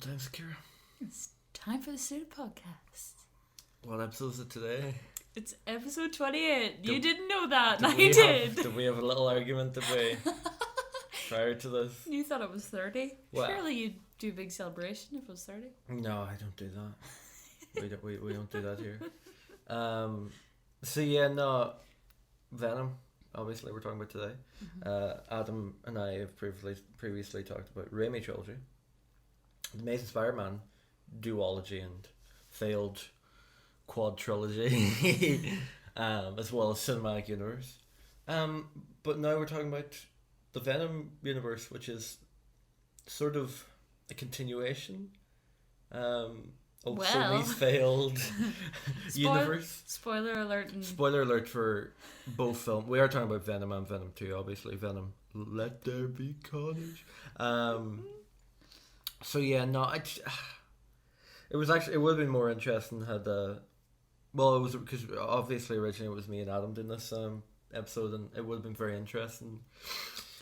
time, Sakura? It's time for the Suit Podcast. What episode is it today? It's episode 28. You didn't know that, and I did. did. Did we have a little argument, did we? Prior to this? You thought it was 30. Well, surely you'd do a big celebration if it was 30. No, I don't do that. we don't do that here. So yeah, no, Venom, obviously we're talking about today. Mm-hmm. Adam and I have previously talked about Raimi Trilogy, the Amazing Spider-Man Duology and failed quad trilogy, as well as Cinematic Universe. But now we're talking about the Venom universe, which is sort of a continuation of Sony's failed universe. Spoiler alert. Spoiler alert for both films. We are talking about Venom and Venom 2, obviously. Venom, Let There Be Carnage. So yeah, no, it would have been more interesting had well, it was because obviously originally it was me and Adam doing this episode, and it would have been very interesting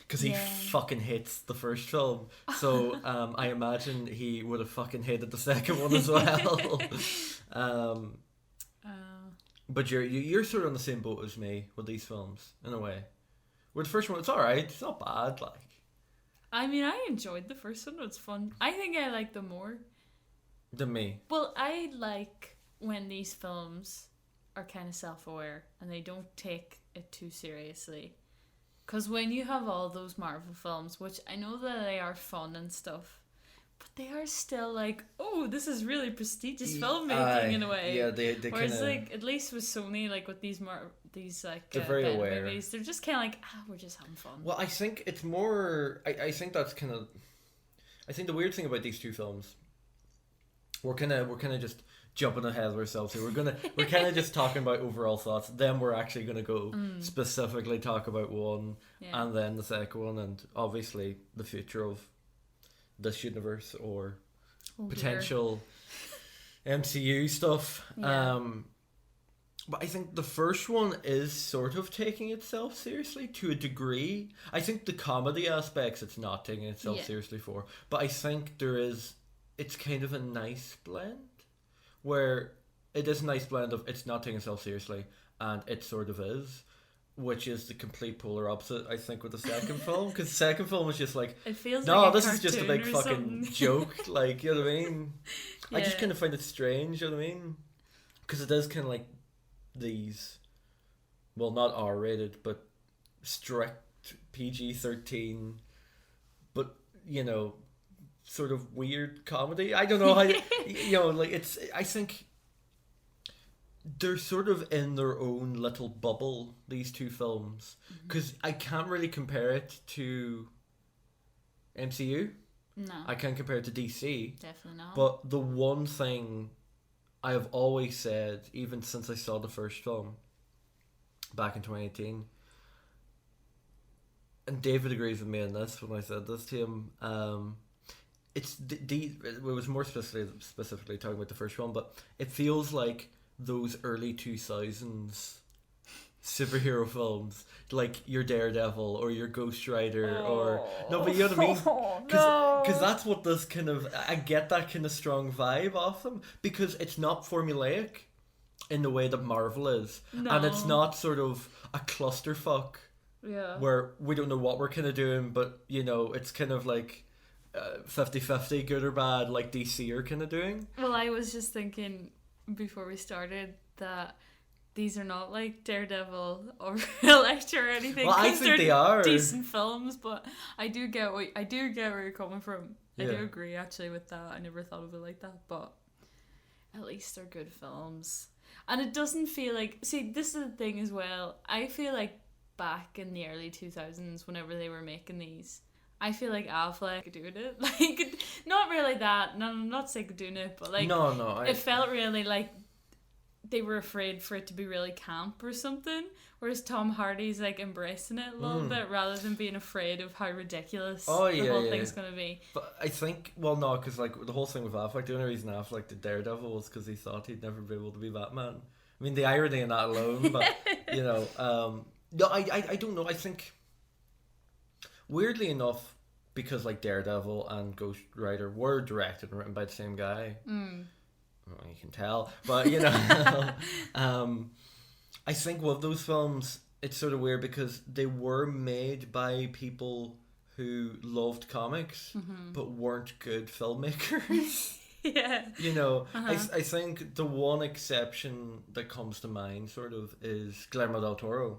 because he fucking hates the first film. So I imagine he would have fucking hated the second one as well. But you're sort of on the same boat as me with these films in a way. Where the first one, it's alright, it's not bad. Like, I mean, I enjoyed the first one. It's fun. I think I like them more than me. Well, I like when these films are kind of self-aware and they don't take it too seriously. Because when you have all those Marvel films, which I know that they are fun and stuff, but they are still like, oh, this is really prestigious filmmaking in a way. Yeah, they whereas kinda, like at least with Sony, like with these like they're very Venom aware. movies, they're just kind of like, we're just having fun. Well, I think it's more. I think that's kind of. I think the weird thing about these two films, we're kind of just jumping ahead of ourselves here. We're kind of just talking about overall thoughts. Then we're actually gonna go specifically talk about one, and then the second one, and obviously the future of this universe or potential MCU stuff. Yeah. But I think the first one is sort of taking itself seriously to a degree. I think the comedy aspects it's not taking itself seriously for, but I think it's kind of a nice blend where it is a nice blend of it's not taking itself seriously and it sort of is, which is the complete polar opposite, I think, with the second film. Because the second film is just like, it feels no, like this is just a big fucking something. joke. Like, you know what I mean? Yeah. I just kind of find it strange, you know what I mean? Because it is kind of like these, well, not R-rated, but strict PG-13, but, you know, sort of weird comedy. I don't know how, you know, like it's, I think they're sort of in their own little bubble, these two films, because I can't really compare it to MCU. No. I can't compare it to DC. Definitely not. But the one thing I have always said, even since I saw the first film back in 2018, and David agrees with me on this when I said this to him, it's it was more specifically talking about the first film, but it feels like those early 2000s superhero films, like your Daredevil or your Ghost Rider, or no, but you know what I mean? Because that's what this kind of, I get that kind of strong vibe off them, because it's not formulaic in the way that Marvel is, and it's not sort of a clusterfuck where we don't know what we're kind of doing, but you know, it's kind of like 50-50 good or bad, like DC are kind of doing. Well, I was just thinking before we started that these are not like Daredevil or Electra or anything. Well, I think they are decent films, but I do get where you're coming from. I do agree actually with that. I never thought of it like that, but at least they're good films. And it doesn't feel like, see, this is the thing as well. I feel like back in the early 2000s, whenever they were making these, I feel like Affleck doing it. Like, not really that. No, I'm not sick of doing it, but like, it felt really like they were afraid for it to be really camp or something. Whereas Tom Hardy's like embracing it a little bit rather than being afraid of how ridiculous the whole thing's going to be. But I think, well, no, because like the whole thing with Affleck, the only reason Affleck did Daredevil was because he thought he'd never be able to be Batman. I mean, the irony in that alone, but you know, no, I don't know. I think weirdly enough, because like Daredevil and Ghost Rider were directed and written by the same guy. Well, you can tell, but you know, I think with those films, it's sort of weird because they were made by people who loved comics but weren't good filmmakers. Yeah. You know, I think the one exception that comes to mind sort of is Guillermo del Toro,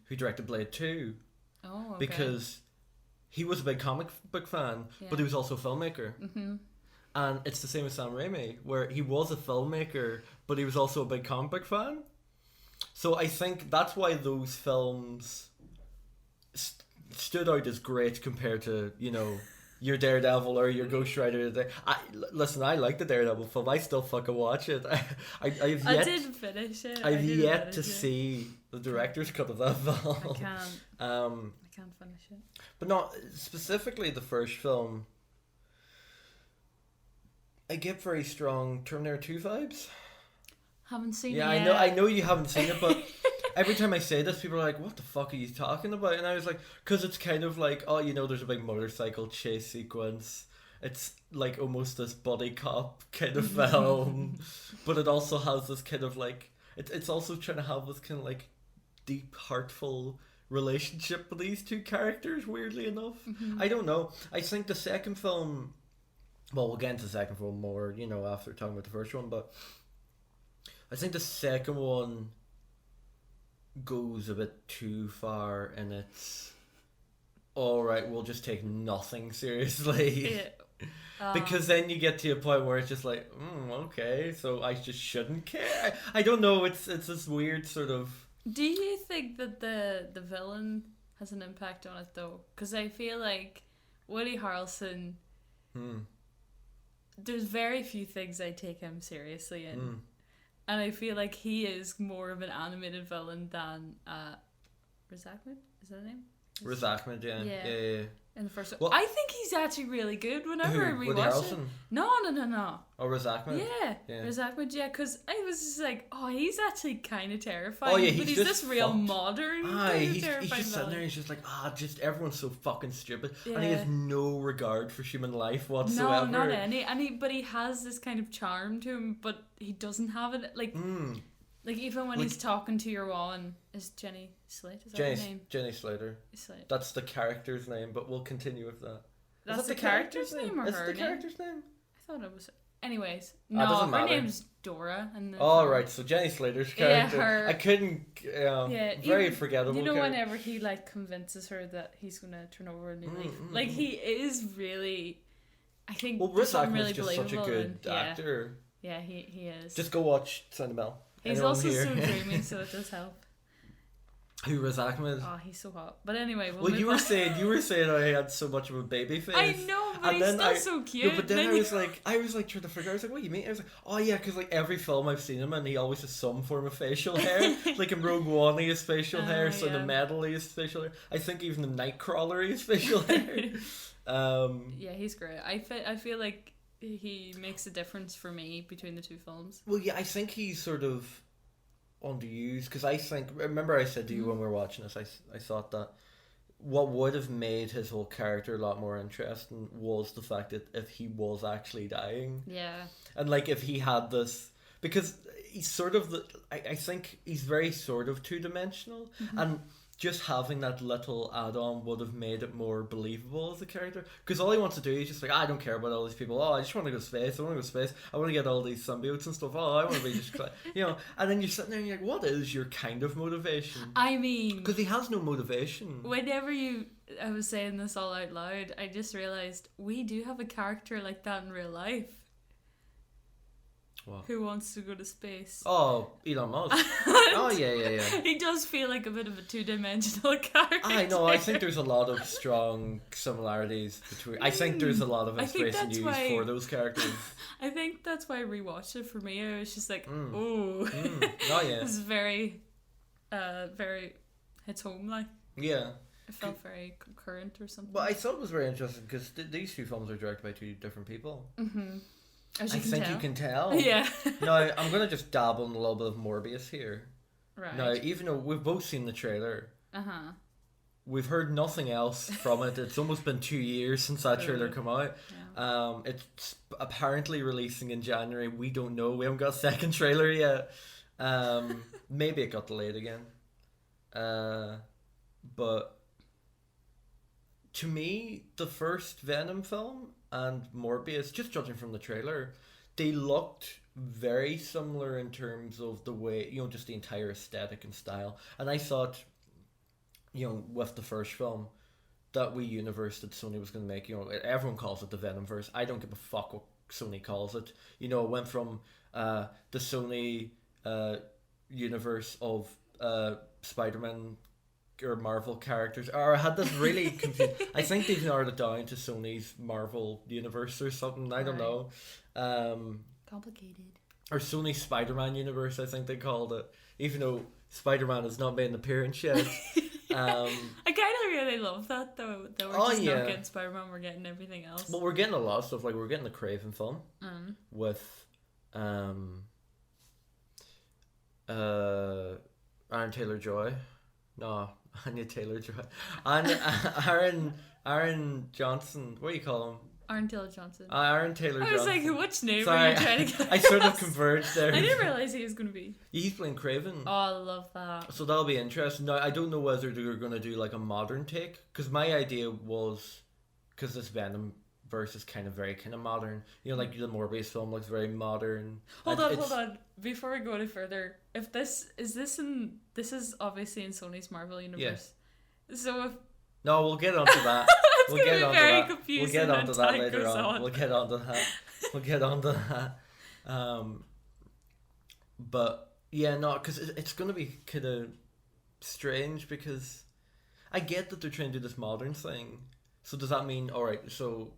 who directed Blade 2. Oh, okay. Because he was a big comic book fan, but he was also a filmmaker. And it's the same with Sam Raimi, where he was a filmmaker, but he was also a big comic book fan. So I think that's why those films stood out as great compared to, you know, your Daredevil or your Ghost Rider. Listen, I like the Daredevil film. I still fucking watch it. I didn't finish it. I've yet to see the director's cut of that film. I can't. I can't finish it. But not specifically the first film. I get very strong Terminator 2 vibes. Haven't seen it yet. Yeah, I know you haven't seen it, but every time I say this, people are like, what the fuck are you talking about? And I was like, because it's kind of like, oh, you know, there's a big motorcycle chase sequence. It's like almost this buddy cop kind of film. But it also has this kind of like, it's also trying to have this kind of like deep, heartful relationship with these two characters, weirdly enough. I don't know. I think the second film, well, we'll get into the second film more, you know, after talking about the first one, but I think the second one goes a bit too far, and it's alright, we'll just take nothing seriously. Because then you get to a point where it's just like, okay, so I just shouldn't care. I don't know, it's this weird sort of... Do you think that the villain has an impact on it, though? Because I feel like Woody Harrelson... There's very few things I take him seriously in. And I feel like he is more of an animated villain than Riz Ahmed? Is that the name? Riz Ahmed, yeah. In the first one. Well, I think he's actually really good whenever we watch it. No. Oh, Riz Ahmed? Yeah. Riz Ahmed, yeah, because I was just like, oh, he's actually kind of terrifying. Oh, yeah, but he's this real modern he's just sitting there, he's just like, just everyone's so fucking stupid. Yeah. And he has no regard for human life whatsoever. No, not any. But he has this kind of charm to him, but he doesn't have it, like... Like, even when he's talking to your one, is Jenny Slate? Is that her name? Jenny Slater. Slate. That's the character's name, but we'll continue with that. That's the character's name or her name? Is the character's name? I thought it was... Anyways. No, her name's Dora. Right, so Jenny Slater's character. Yeah, her... I couldn't... very forgettable. You know, whenever he, like, convinces her that he's going to turn over a new leaf. Like, he is really... I think... Well, Riz Ahmed's just such a good actor. Yeah, he is. Just go watch Sound of Bell. He's also so dreamy, so it does help. Who, Riz Ahmed? Oh, he's so hot. But anyway, you were saying how he had so much of a baby face. I know, but he's still so cute. No, but then I was like trying to figure out, I was like, what do you mean? I was like, oh yeah, because like every film I've seen him in, he always has some form of facial hair. Like in Rogue One, he has facial hair. So in the Metal, he has facial hair. I think even in Nightcrawler, he has facial hair. Yeah, he's great. I feel like he makes a difference for me between the two films. Well, yeah, I think he's sort of underused, because I think, remember I said to you when we were watching this, I thought that what would have made his whole character a lot more interesting was the fact that if he was actually dying. Yeah. And like if he had this, because he's sort of I think he's very sort of two-dimensional, and just having that little add-on would have made it more believable as a character. Because all he wants to do is just like, I don't care about all these people. Oh, I just want to go to space. I want to go to space. I want to get all these symbiotes and stuff. Oh, I want to be just, you know. And then you're sitting there and you're like, what is your kind of motivation? I mean... Because he has no motivation. Whenever I was saying this all out loud, I just realised we do have a character like that in real life. What? Who wants to go to space? Oh, Elon Musk. Oh, yeah. He does feel like a bit of a two-dimensional character. I know, I think there's a lot of strong similarities between... I think there's a lot of inspiration used for those characters. I think that's why I rewatched it. For me, I was just like, Oh, yeah. This is very hits home, like. Yeah. It felt very concurrent or something. Well, I thought it was very interesting because these two films are directed by two different people. I think you can tell. Yeah. Now, I'm going to just dabble in a little bit of Morbius here. Right. Now, even though we've both seen the trailer, we've heard nothing else from it. It's almost been 2 years since that trailer came out. Yeah. It's apparently releasing in January. We don't know. We haven't got a second trailer yet. Maybe it got delayed again. But to me, the first Venom film and Morbius, just judging from the trailer, they looked very similar in terms of the way, just the entire aesthetic and style. And I thought, with the first film, that wee universe that Sony was going to make, everyone calls it the Venomverse. I don't give a fuck what Sony calls it. It went from the Sony universe of Spider-Man or Marvel characters, or I had this really confused. I think they've narrowed it down to Sony's Marvel universe or something. I don't know. Complicated. Or Sony Spider-Man universe, I think they called it. Even though Spider-Man has not made an appearance yet. I kind of really love that though. That we're just not getting Spider-Man, we're getting everything else. Well, we're getting a lot of stuff. Like we're getting the Craven film with Aaron Taylor-Joy. No, Anya Taylor-Joy. And Aaron Johnson. What do you call him? Aaron Taylor-Johnson. Aaron Taylor-Johnson. I was like, which name are you trying to get? I sort of converged there. I didn't realise he was going to be. He's playing Craven. Oh, I love that. So that'll be interesting. Now, I don't know whether they're going to do like a modern take, because my idea was, because this Venomverse is kind of modern. Like the Morbius film looks very modern. Hold on. Before we go any further, if this is obviously in Sony's Marvel universe. Yeah. So if... No, we'll get onto that. We'll get onto that. We'll get onto that later on. We'll get onto that. But yeah, no, because it's going to be kind of strange, because I get that they're trying to do this modern thing. So does that mean, all right, so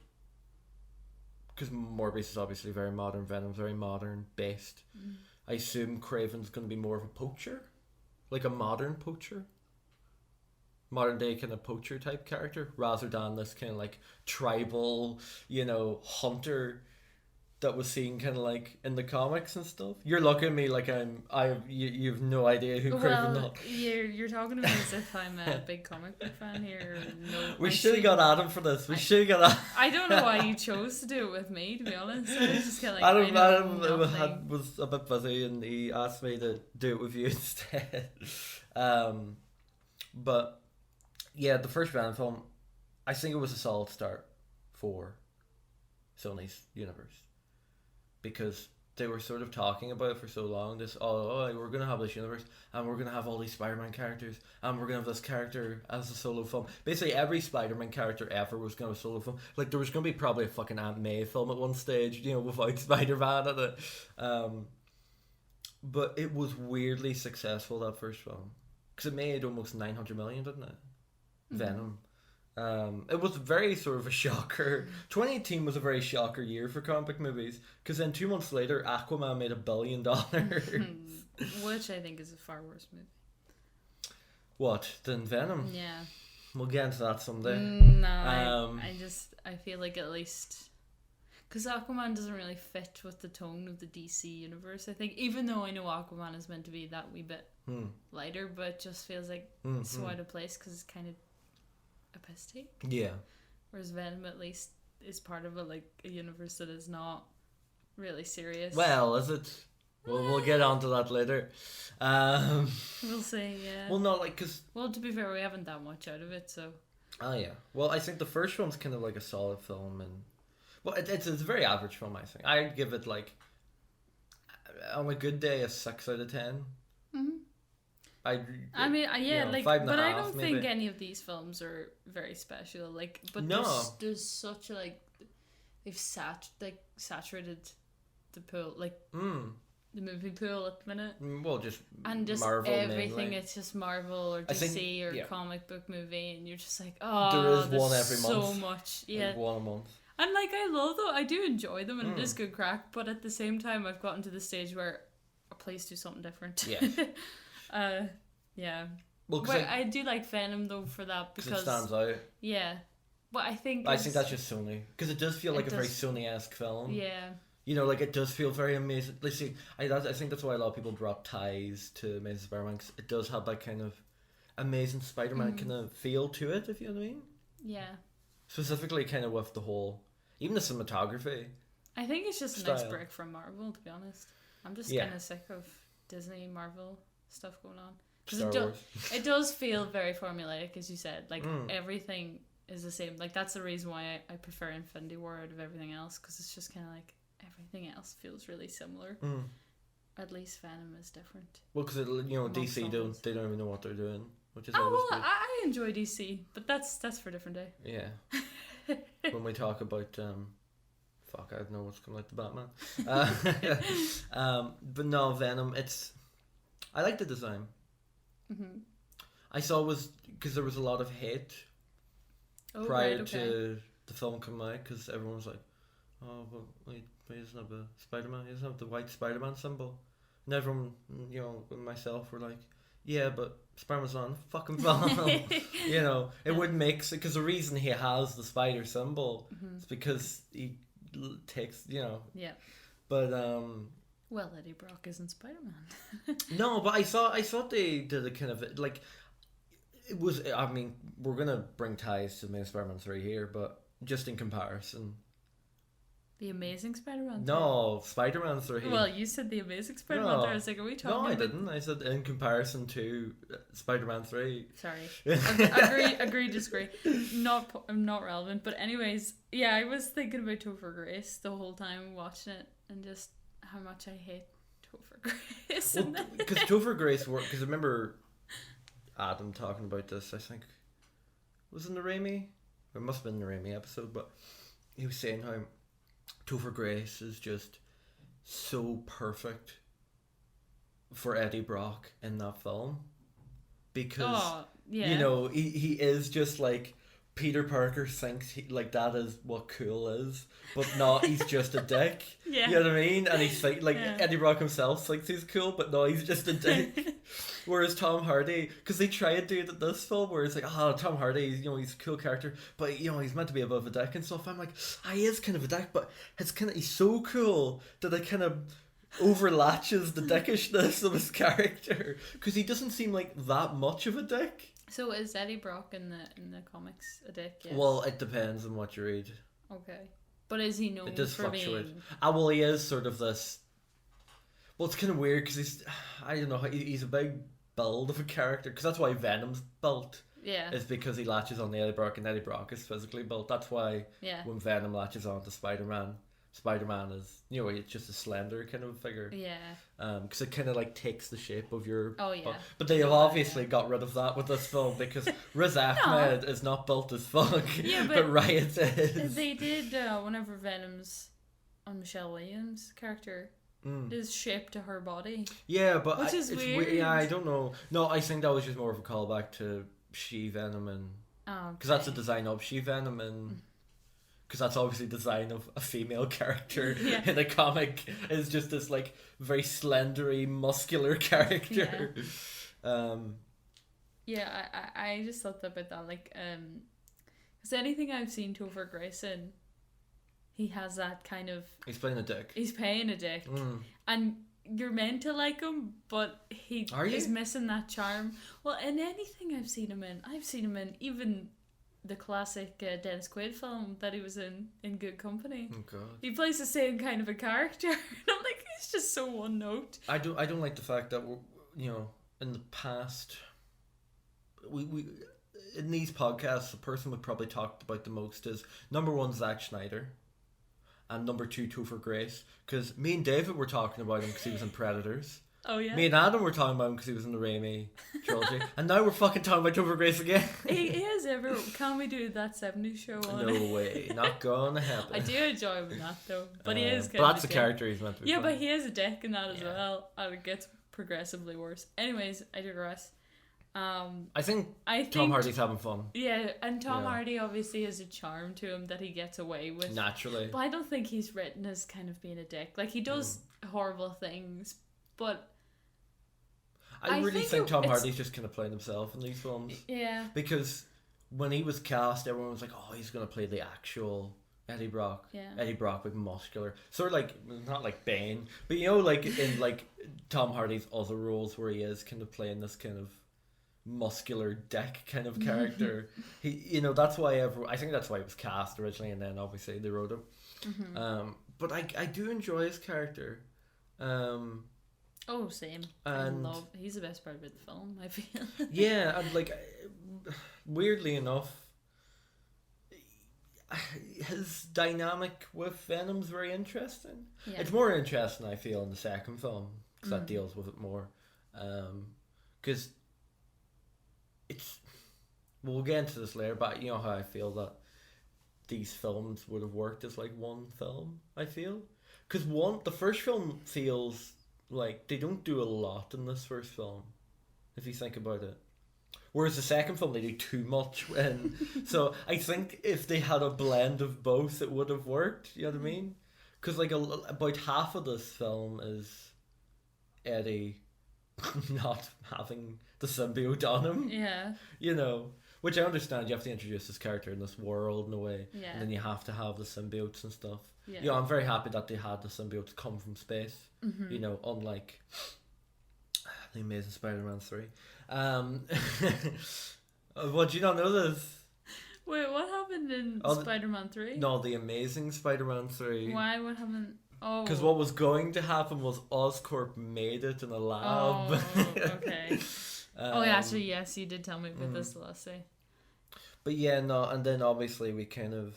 because Morbius is obviously very modern, Venom's very modern based. I assume Craven's going to be more of a poacher, like a modern poacher. Modern day kind of poacher type character, rather than this kind of like tribal, hunter that was seen kind of like in the comics and stuff. You're looking at me like you have no idea who Craven is. You're talking to me as if I'm a big comic book fan here. No, we should have got Adam for this. We should have got Adam. I don't know why you chose to do it with me, to be honest. I was just kind of like, Adam was a bit busy and he asked me to do it with you instead. But yeah, the first Venom film, I think it was a solid start for Sony's universe, because they were sort of talking about it for so long. We're going to have this universe, and we're going to have all these Spider-Man characters, and we're going to have this character as a solo film. Basically, every Spider-Man character ever was going to have a solo film. Like, there was going to be probably a fucking Aunt May film at one stage, without Spider-Man in it. But it was weirdly successful, that first film, because it made almost 900 million, didn't it? Venom. It was very sort of a shocker. 2018 was a very shocker year for comic movies, because then 2 months later Aquaman made $1 billion. Which I think is a far worse movie. What, than Venom? Yeah. We'll get into that someday. No, I feel like at least, because Aquaman doesn't really fit with the tone of the DC universe, I think, even though I know Aquaman is meant to be that wee bit lighter, but it just feels like so out of place, because it's kind of a piss take. Yeah. Whereas Venom at least is part of a universe that is not really serious. Well, is it? We'll get onto that later. We'll see, yeah. Well, not like, because... Well, to be fair, we haven't that much out of it, so... Oh, yeah. Well, I think the first one's kind of like a solid film, and... Well, it's a very average film, I think. I'd give it, like... On a good day, a 6 out of 10. I mean, yeah, like, but I don't think any of these films are very special. Like, but no. there's such a, like, they've saturated the pool, like the movie pool at the minute. Well, just Marvel, everything. Mainly. It's just Marvel or DC or comic book movie, and you're just like, oh, there is one every month. So much, yeah, like one a month. And like, I do enjoy them, and it is good crack. But at the same time, I've gotten to the stage where, please do something different. Yeah. Yeah. Well, I do like Venom though for that, because it stands out. Yeah, but I think that's just Sony, because it does feel like a very Sony-esque film. Yeah. Like, it does feel very amazing. Listen, I think that's why a lot of people drop ties to Amazing Spider-Man, because it does have that kind of Amazing Spider-Man kind of feel to it, if you know what I mean. Yeah. Specifically, kind of with the whole, even the cinematography. I think it's just style. a nice break from Marvel, to be honest. I'm just kind of sick of Disney, Marvel stuff going on. Because it does feel very formulaic, as you said. Like, everything is the same. Like, that's the reason why I prefer Infinity War out of everything else, because it's just kind of like everything else feels really similar. At least Venom is different. Well, because DC they don't even know what they're doing, which is I enjoy DC, but that's for a different day. Yeah. When we talk about fuck, I don't know what's coming like the Batman. But no, Venom. I like the design. I saw was because there was a lot of hate prior to the film coming out, because everyone was like, "Oh, but wait, he doesn't have a Spider-Man. He doesn't have the white Spider-Man symbol." And everyone, myself, were like, "Yeah, but Spider-Man's not in the fucking film." It wouldn't make sense, because the reason he has the spider symbol is because he takes, Yeah. But well, Eddie Brock isn't Spider-Man. No, but I thought they did a kind of like, it was. I mean, we're gonna bring ties to Amazing Spider-Man 3 here, but just in comparison. The Amazing Spider-Man 3? No, Spider-Man 3. Well, you said The Amazing Spider-Man 3. I was like, are we talking about... No, I didn't. I said in comparison to Spider-Man 3. Sorry. Agree, disagree. Not relevant. But anyways, yeah, I was thinking about Topher Grace the whole time watching it, and just how much I hate Topher Grace. Because Topher Grace worked... Because I remember Adam talking about this, I think. Was it in the Raimi? It must have been the Raimi episode, but he was saying how Topher Grace is just so perfect for Eddie Brock in that film, because he is just like Peter Parker thinks like that is what cool is, but not. He's just a dick. You know what I mean? And he's like Eddie Brock himself thinks he's cool, but no, he's just a dick. Whereas Tom Hardy, because they try to do it in this film, where it's like, Tom Hardy, he's a cool character, but he's meant to be above a dick and stuff. I'm like, he is kind of a dick, but he's so cool that it kind of overlatches the dickishness of his character, because he doesn't seem like that much of a dick. So is Eddie Brock in the comics a dick? Yes. Well, it depends on what you read. Okay, but is he known for being? Well, he is sort of this. Well, it's kind of weird because I don't know, he's a big build of a character, because that's why Venom's built. Yeah. Is because he latches on the Eddie Brock, and Eddie Brock is physically built. That's why when Venom latches on to Spider-Man is, it's just a slender kind of figure. Yeah. Because it kind of like takes the shape of your... Oh, yeah. But they have obviously got rid of that with this film, because Riz Ahmed is not built as fuck. Yeah, but Riot is. They did, whenever Venom's on Michelle Williams' character... is shaped to her body. Yeah, but which is weird. Yeah, I don't know. No, I think that was just more of a callback to She-Venom, and because that's a design of She-Venom, and because that's obviously design of a female character in a comic, is just this like very slendery, muscular character. I just thought about that, like, because anything I've seen Topher Grace in, he has that kind of... He's playing a dick. And you're meant to like him, but he is missing that charm. Well, in anything I've seen him in even the classic Dennis Quaid film that he was in Good Company. Oh, God. He plays the same kind of a character. And I'm like, he's just so one note. I don't like the fact that, in the past... We in these podcasts, the person we probably talked about the most is, number one, Zack Snyder. And number two, Topher Grace. Because me and David were talking about him because he was in Predators. Oh, yeah? Me and Adam were talking about him because he was in the Raimi trilogy. And now we're fucking talking about Topher Grace again. He is everywhere. Can we do that 70s show on it? No way. Not gonna happen. I do enjoy him in that, though. But he is kind but that's the character he's meant to be playing. But he is a dick in that as well. And it gets progressively worse. Anyways, I digress. I think Tom Hardy's having fun. Yeah, and Tom Hardy obviously has a charm to him that he gets away with. Naturally. But I don't think he's written as kind of being a dick. Like, he does horrible things, but... I really think Tom Hardy's just kind of playing himself in these films. Yeah. Because when he was cast, everyone was like, he's going to play the actual Eddie Brock. Yeah. Eddie Brock with muscular. Sort of like, not like Bane, but like in like Tom Hardy's other roles where he is kind of playing this kind of muscular dick kind of character. He, that's why I think that's why he was cast originally, and then obviously they wrote him. But I do enjoy his character. Oh, same. And he's the best part of the film, I feel. Yeah, and weirdly enough, his dynamic with Venom's very interesting. Yeah. It's more interesting, I feel, in the second film, because that deals with it more. Because we'll get into this later, but you know how I feel that these films would have worked as one film, I feel. Because the first film feels like they don't do a lot in this first film, if you think about it. Whereas the second film, they do too much. And so I think if they had a blend of both, it would have worked. You know what I mean? Because about half of this film is Eddie not having the symbiote on him. Yeah. Which I understand. You have to introduce this character in this world in a way. Yeah. And then you have to have the symbiotes and stuff. Yeah. I'm very happy that they had the symbiotes come from space. Unlike the Amazing Spider-Man 3. What, do you not know this? Wait, what happened in Spider-Man 3? No, the Amazing Spider-Man 3. Why? What happened? Oh. Because what was going to happen was Oscorp made it in a lab. Oh, okay. Actually, yes, you did tell me about this last day. But yeah, no, and then obviously we kind of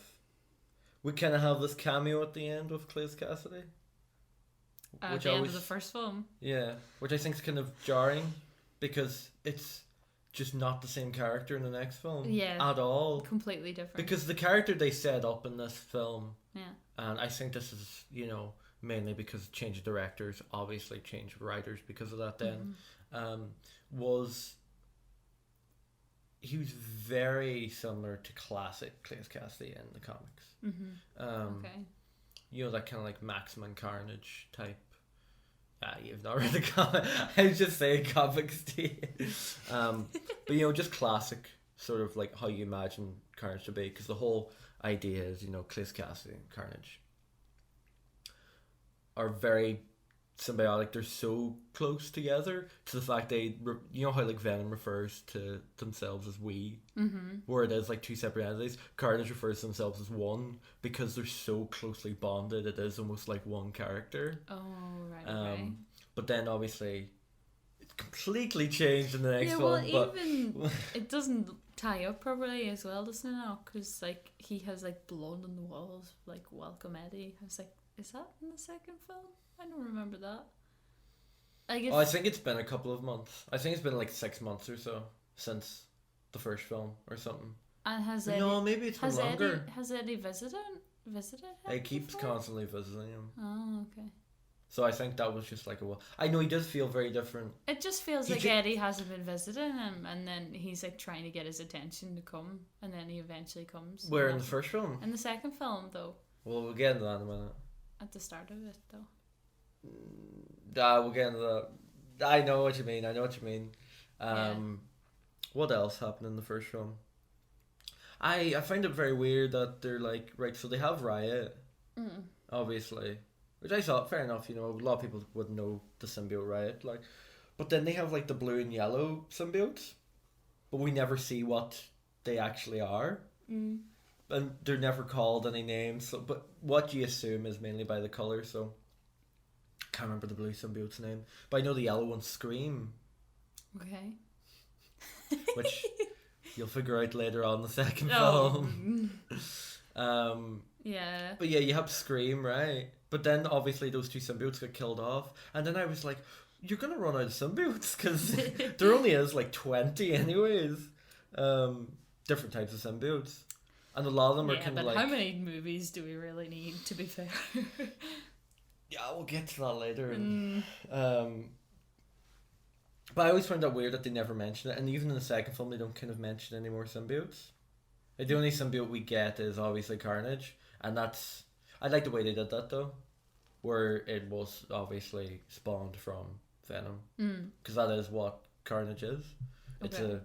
have this cameo at the end of Clay's Cassidy. At the end of the first film. Yeah, which I think is kind of jarring, because it's just not the same character in the next film. Yeah. At all. Completely different. Because the character they set up in this film, yeah, and I think this is, mainly because change of directors, obviously change of writers because of that then, he was very similar to classic Clay's Cassidy in the comics. Okay. That kind of Maximum Carnage type. You've not read the comic. I was just saying comics to you. But just classic, sort of how you imagine Carnage to be, because the whole idea is, Clay's Cassidy and Carnage are very symbiotic. They're so close together, to the fact how Venom refers to themselves as we, where it is two separate entities. Carnage refers to themselves as one, because they're so closely bonded. It is almost like one character. Oh, right. Okay. But then obviously it's completely changed in the next one. Yeah, well, even it doesn't tie up properly as well, doesn't it now? Because he has blood on the walls, Welcome Eddie. I was is that in the second film? I don't remember that. I think it's been a couple of months. I think it's been 6 months or so since the first film or something. And has Eddie... No, maybe it's been longer. Has Eddie visited him? He keeps constantly visiting him. Oh, okay. So I think that was just I know he does feel very different. It just feels Eddie hasn't been visiting him, and then he's trying to get his attention to come, and then he eventually comes. Where, in the first film? In the second film, though. Well, we'll get into that in a minute. At the start of it, though. We'll get into that. I know what you mean. What else happened in the first film? I find it very weird that they're right, so they have Riot, obviously, which I thought, fair enough, a lot of people would know the symbiote Riot, but then they have the blue and yellow symbiotes, but we never see what they actually are. And they're never called any names, but what you assume is mainly by the colour, so I can't remember the blue symbiote's name, but I know the yellow one's Scream. Okay. Which you'll figure out later on in the second film. Yeah. But yeah, you have Scream, right? But then obviously those two symbiotes get killed off, and then I was like, you're gonna run out of symbiotes, because there only is 20 anyways. Different types of symbiotes. And a lot of them are kind of how many movies do we really need, to be fair? Yeah, we'll get to that later. But I always find that weird that they never mention it, and even in the second film they don't kind of mention any more symbiotes. The only symbiote we get is obviously Carnage, and I like the way they did that though, where it was obviously spawned from Venom, because that is what Carnage is. It's a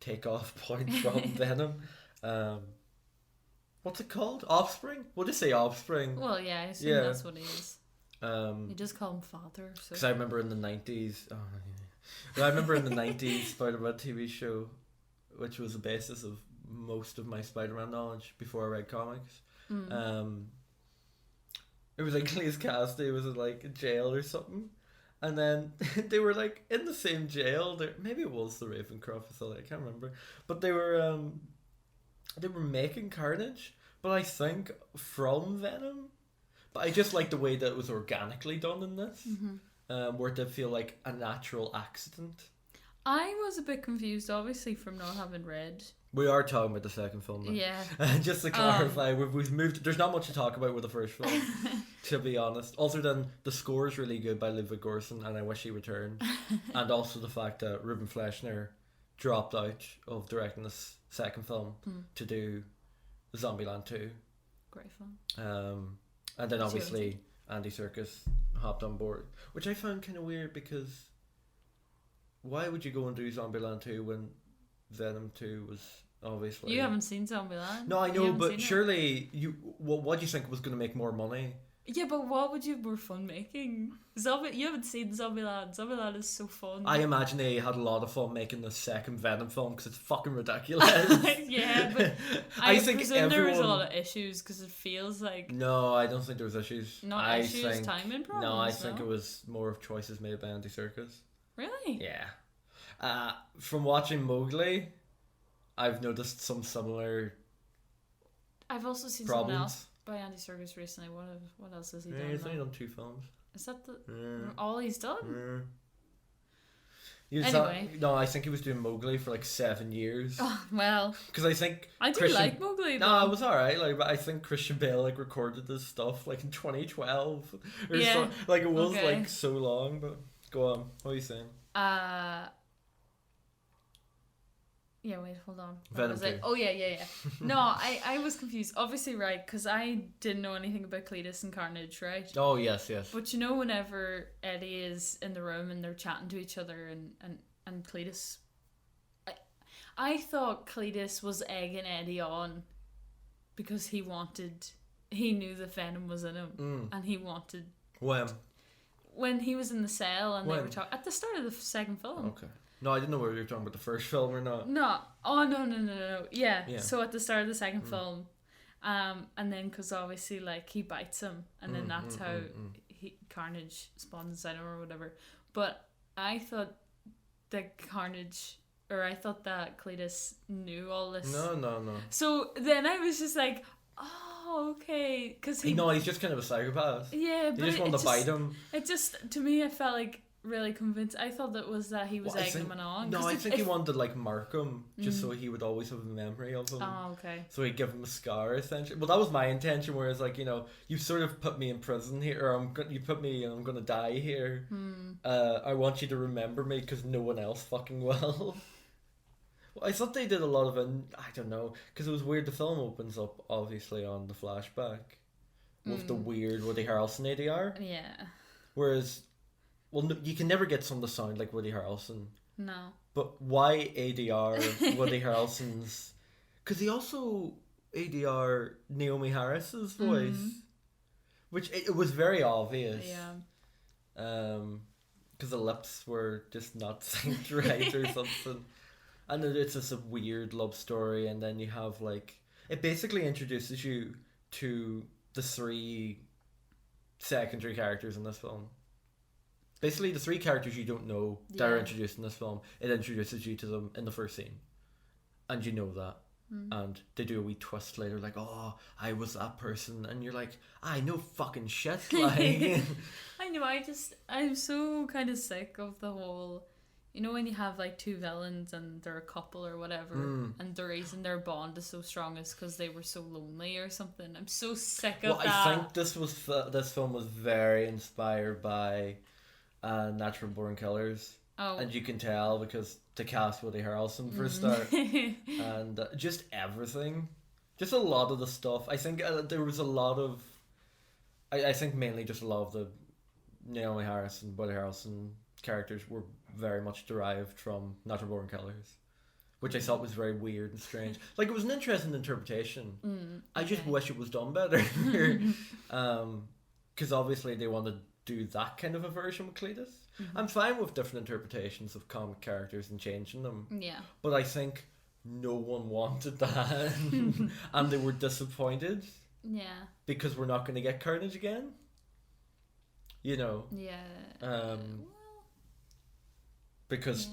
takeoff point from Venom. What's it called? Offspring? We'll just say Offspring. Well, yeah, I assume that's what he is. You just call him Father. Because I remember in the 90s, I remember in the 90s Spider-Man TV show, which was the basis of most of my Spider-Man knowledge before I read comics. It was like Cleese Cassidy was in like a jail or something, and then they were like in the same jail. Maybe it was the Ravencroft facility, I can't remember, but they were making Carnage, but I think from Venom. But I just like the way that it was organically done in this, where it did feel like a natural accident. I was a bit confused, obviously, from not having read. We are talking about the second film now. Yeah. Just to clarify, we've moved. There's not much to talk about with the first film, to be honest. Other than the score is really good by Ludwig Göransson, and I wish he returned. And also the fact that Ruben Fleischer dropped out of directing this second film to do Zombieland 2. Great film. And then obviously Andy Serkis hopped on board, which I found kind of weird because why would you go and do Zombieland 2 when Venom 2 was obviously... You haven't seen Zombieland? No, I know, but surely what do you think was going to make more money? Yeah, but what would you have more fun making? You haven't seen Zombieland. Zombieland is so fun. I imagine they had a lot of fun making the second Venom film because it's fucking ridiculous. Yeah, but I think presume there was a lot of issues because it feels like... No, I don't think there was issues. Timing problems? No, I think it was more of choices made by Andy Serkis. Really? Yeah. From watching Mowgli, I've noticed some similar I've also seen problems. Something else by Andy Serkis recently. What else has he done? He's only done 2 films. Is that all he's done? Anyway. No, I think he was doing Mowgli for like 7 years. Oh, well. Because I think... I do like Mowgli, though. No, it was alright. Like, but I think Christian Bale like recorded this stuff like in 2012. Or so. Like, it was like so long, but go on. What are you saying? Yeah, wait, hold on. Venom 2. Oh, yeah. No, I was confused. Obviously, right, because I didn't know anything about Cletus and Carnage, right? Oh, yes. But you know whenever Eddie is in the room and they're chatting to each other and Cletus... I thought Cletus was egging Eddie on because he knew the Venom was in him and he wanted... When he was in the cell and they were talking... At the start of the second film. Okay. No, I didn't know whether you were talking about the first film or not. No. Oh, no. Yeah. So at the start of the second film, and then because obviously like he bites him, and then that's how Carnage spawns inside him or whatever. But I thought that Cletus knew all this. No. So then I was just like, oh, okay, because he's just kind of a psychopath. Yeah, but he just wanted to bite him. It just, to me, I felt like really convinced. I thought that he was egging him on. No, I think he wanted to like mark him just so he would always have a memory of him. Oh, okay. So he'd give him a scar essentially. Well, that was my intention. Whereas like you sort of put me in prison here, or you put me and I'm gonna die here. I want you to remember me because no one else fucking will. Well, I thought they did a lot of I don't know, because it was weird. The film opens up obviously on the flashback with the weird Woody Harrelson ADR. Yeah. Whereas. Well, no, you can never get someone to sound like Woody Harrelson. No. But why ADR Woody Harrelson's... Because he also ADR Naomi Harris's voice. Which it was very obvious. Yeah. Because the lips were just not synced right or something. And it's just a weird love story. And then you have like... It basically introduces you to the 3 secondary characters in this film. Basically, the 3 characters you don't know that are introduced in this film, it introduces you to them in the first scene. And you know that. And they do a wee twist later, like, oh, I was that person. And you're like, I know fucking shit. Like. I know, I'm so kind of sick of the whole... You know when you have like 2 villains and they're a couple or whatever, and the reason their bond is so strong is because they were so lonely or something. I'm so sick of that. I think this film was very inspired by... Natural Born Killers. Oh. And you can tell because to cast Woody Harrelson for a start. And just everything. Just a lot of the stuff. I think there was a lot of... I think mainly just a lot of the Naomi Harris and Woody Harrelson characters were very much derived from Natural Born Killers. Which I thought was very weird and strange. Like, it was an interesting interpretation. I just wish it was done better. Because obviously they wanted do that kind of a version with Cletus. I'm fine with different interpretations of comic characters and changing them. Yeah. But I think no one wanted that. And they were disappointed. Yeah. Because we're not going to get Carnage again. You know. Yeah. Because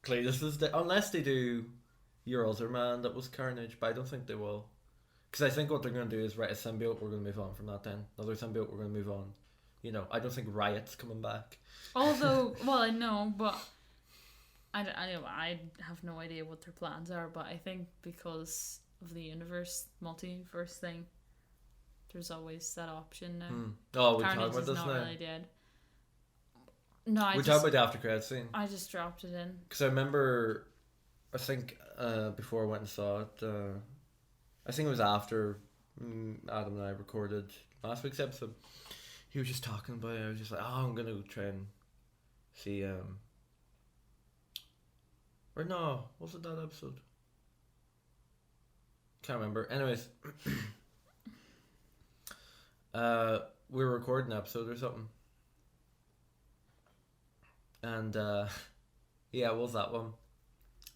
Cletus is unless they do Your Other Man that was Carnage, but I don't think they will. Because I think what they're going to do is write a symbiote, we're going to move on from that then. Another symbiote, we're going to move on. You know, I don't think Riot's coming back. Although, well, I know, but I have no idea what their plans are, but I think because of the multiverse thing, there's always that option now. Oh, we're Carnage talking about is this not now? really dead. No, we're talking about the after credits scene. I just dropped it in. Because I remember, I think before I went and saw it, I think it was after Adam and I recorded last week's episode. He was just talking about it. I was just like, I'm going to try and see... Or no, was it that episode? Can't remember. Anyways, we were recording an episode or something. And, yeah, it was that one.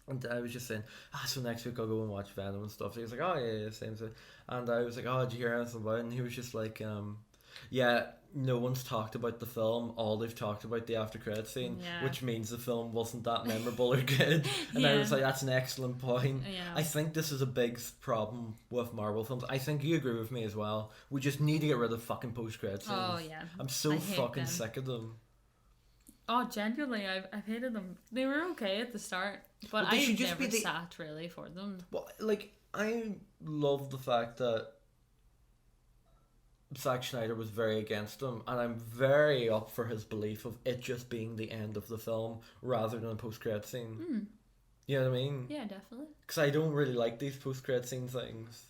And I was just saying, so next week I'll go and watch Venom and stuff. He was like, oh, yeah, same thing. And I was like, oh, did you hear anything about it? And he was just like, yeah, no one's talked about the film. All they've talked about the after credit scene, which means the film wasn't that memorable or good. And I was like, that's an excellent point. Yeah. I think this is a big problem with Marvel films. I think you agree with me as well. We just need to get rid of fucking post credit scenes. Oh yeah, I'm so fucking sick of them. Oh, genuinely, I've hated them. They were okay at the start, but I never sat really for them. Well, like, I love the fact that Zack Snyder was very against them, and I'm very up for his belief of it just being the end of the film rather than a post-credit scene. You know what I mean? Yeah, definitely. Because I don't really like these post-credit scene things.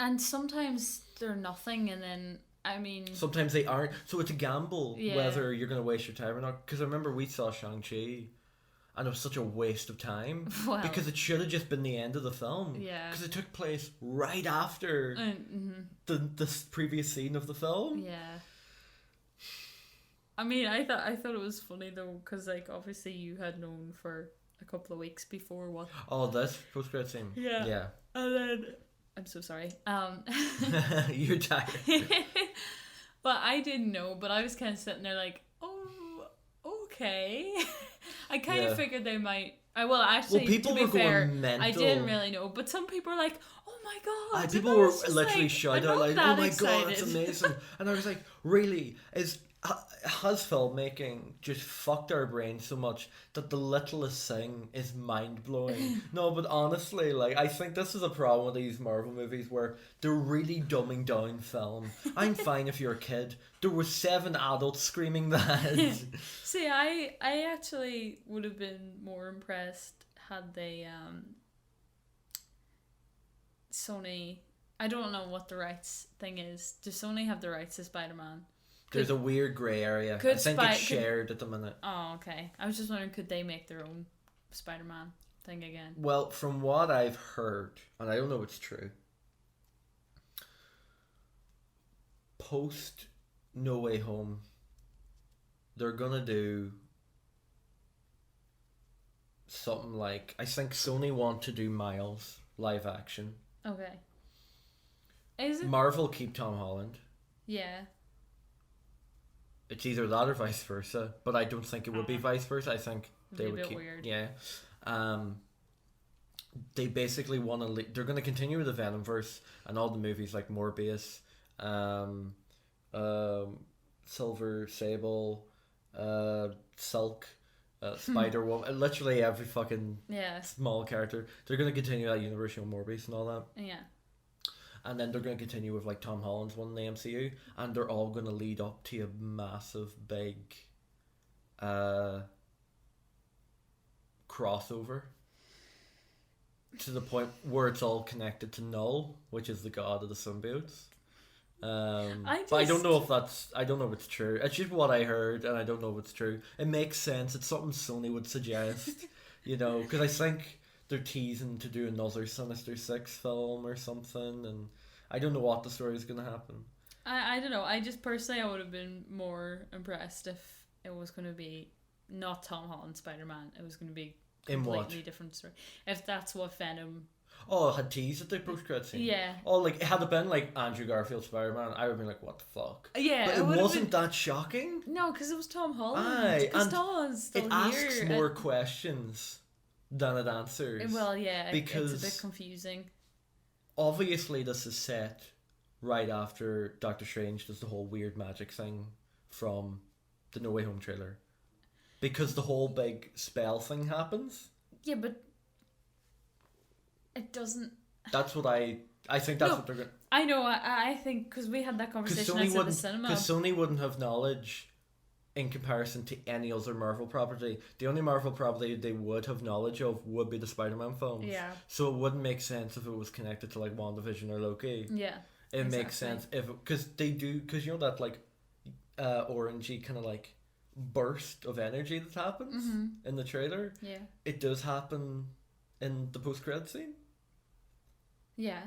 And sometimes they're nothing, and then, I mean... Sometimes they aren't. So it's a gamble whether you're going to waste your time or not. Because I remember we saw Shang-Chi, and it was such a waste of time. Well, because it should have just been the end of the film. Yeah. Because it took place right after the previous scene of the film. Yeah. I mean, I thought it was funny though, because like obviously you had known for a couple of weeks before what. Oh, this post-credit scene. Yeah. Yeah. And then I'm so sorry. You're tired. But I didn't know. But I was kind of sitting there like, oh, okay. I kind of figured they might. Actually, people to be were fair, going mental. I didn't really know, but some people were like, "Oh my god!" People were literally like, shouting out like, "Oh my god, that's amazing!" And I was like, "Really? Has filmmaking just fucked our brains so much that the littlest thing is mind blowing?" No, but honestly, like, I think this is a problem with these Marvel movies where they're really dumbing down film. I'm fine if you're a kid. There were 7 adults screaming that. See, I actually would have been more impressed had they Sony. I don't know what the rights thing is. Does Sony have the rights to Spider-Man? There's a weird grey area. I think it's shared at the minute. Oh, okay. I was just wondering, could they make their own Spider-Man thing again? Well, from what I've heard, and I don't know if it's true, post No Way Home, they're gonna do something like, I think Sony want to do Miles live action. Okay. Is it? Marvel keep Tom Holland. Yeah. It's either that or vice versa, but I don't think it would be vice versa. I think they would keep. Weird. Yeah. They basically want to. They're going to continue with the Venomverse and all the movies like Morbius, Silver Sable, Silk, Spider-Woman, literally every fucking small character. They're going to continue that universe, Morbius and all that. Yeah. And then they're going to continue with like Tom Holland's one in the MCU, and they're all going to lead up to a massive big crossover to the point where it's all connected to Null, which is the god of the symbiotes. But I don't know if it's true. It's just what I heard, and I don't know if it's true. It makes sense. It's something Sony would suggest, because I think they're teasing to do another Sinister Six film or something, and I don't know what the story is going to happen. I don't know. I just personally, I would have been more impressed if it was going to be not Tom Holland Spider-Man. It was going to be completely different story. If that's what Venom. Oh, it had teased at the post-credit scene. Yeah. Oh, like, had it been like Andrew Garfield Spider-Man, I would have been like, what the fuck? Yeah. But it wasn't that shocking. No, because it was Tom Holland. Aye, because Tom Holland's still it here. asks more questions than it answers. Well, yeah, because it's a bit confusing. Obviously, this is set right after Doctor Strange does the whole weird magic thing from the No Way Home trailer. Because the whole big spell thing happens. Yeah, but it doesn't... That's what I think that's what they're going to... I know, I think, because we had that conversation at the cinema. Because Sony wouldn't have knowledge in comparison to any other Marvel property. The only Marvel property they would have knowledge of would be the Spider-Man films. Yeah. So it wouldn't make sense if it was connected to like WandaVision or Loki. Yeah. It makes sense if... Because they do... Because you know that like orangey kind of like burst of energy that happens in the trailer? Yeah. It does happen in the post-credit scene. Yeah.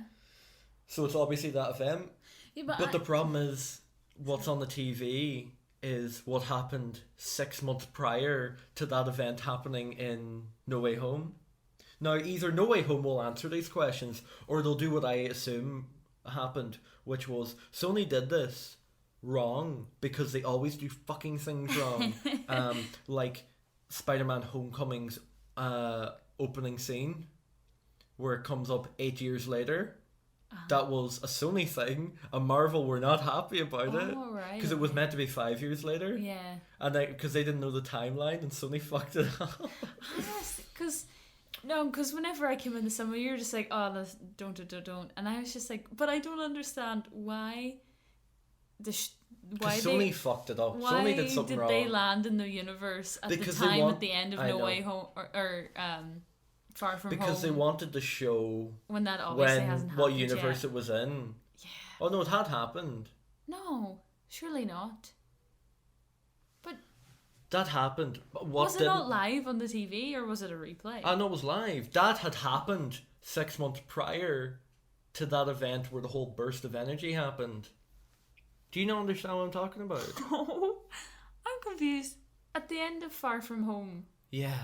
So it's obviously that event. Yeah, but the problem is, what's on the TV is what happened 6 months prior to that event happening in No Way Home. Now, either No Way Home will answer these questions, or they'll do what I assume happened, which was Sony did this wrong because they always do fucking things wrong. Like Spider-Man Homecoming's opening scene, where it comes up 8 years later. That was a Sony thing, and Marvel were not happy about it because it was meant to be 5 years later. Yeah, and because they didn't know the timeline, and Sony fucked it up. Because whenever I came in the summer, you were just like, oh, don't, and I was just like, but I don't understand why. Why Sony fucked it up. Why Sony did something wrong. They land in the universe at because the time at the end of No Way Home or Far From Home? Because they wanted to show when that obviously hasn't happened what universe yet. it was in. Yeah. Oh no, it had happened. No, surely not. But that happened. But was it not live on the TV or was it a replay? I know it was live. That had happened 6 months prior to that event where the whole burst of energy happened. Do you not understand what I'm talking about? No, I'm confused. At the end of Far From Home. Yeah.